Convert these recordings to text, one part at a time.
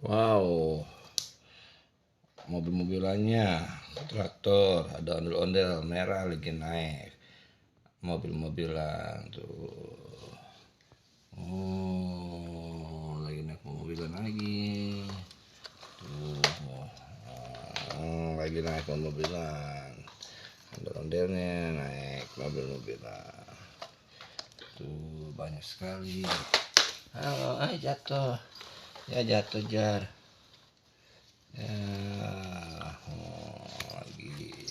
Wow, mobil-mobilannya, traktor, ada ondel-ondel merah lagi naik. Mobil-mobilan tuh. Oh, lagi naik mobilan lagi. Tuh, lagi naik mobilan. Ondel-ondelnya naik mobil-mobilan. Tuh, banyak sekali. Halo, jatuh. Ya jatuh jar. Ya, lagi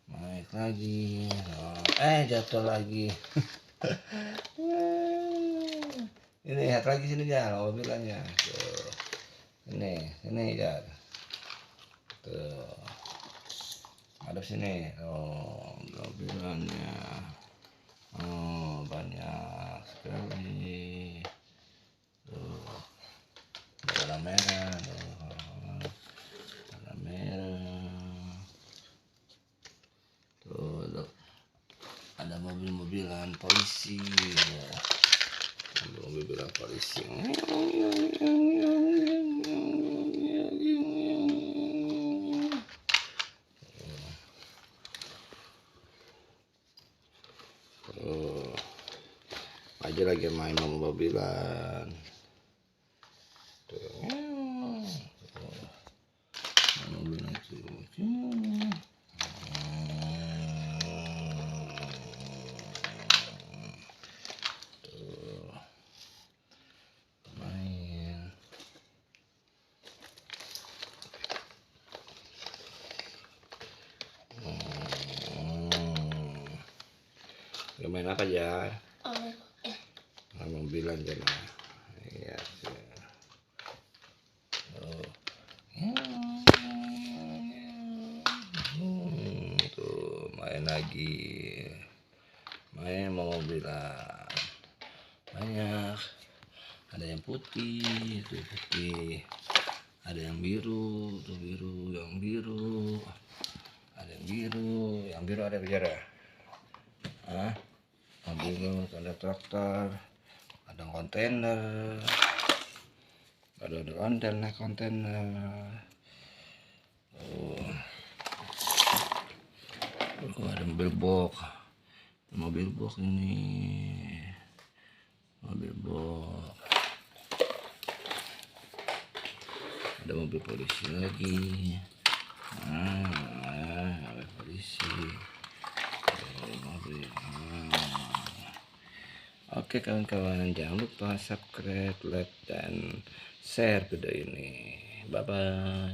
naik lagi. Jatuh lagi. Ini lihat lagi sini jar, mobilannya. Tuh. Ini jar. Tuh. Ada sini. Oh, mobilannya. Oh, banyak sekali. Tuh. Warna merah. Warna merah. Tuh. Ada mobil-mobilan polisi ya. Mobil-mobilan polisi. Oh, aja lagi main mobil-mobilan. Tuh. Mobilan itu. Main apa ya? Mobilan jangan. Iya. Tuh main lagi. Main mobilan. Banyak. Ada yang putih, tuh putih. Ada yang biru, tuh biru, yang biru. Ada yang biru, ada bicara. Mobil, ada traktor, ada kontainer, ada naik kontainer. Ada mobil box ini, mobil box. Ada mobil polisi lagi. Mobil polisi. Oke kawan-kawan, jangan lupa subscribe, like, dan share video ini. Bye bye.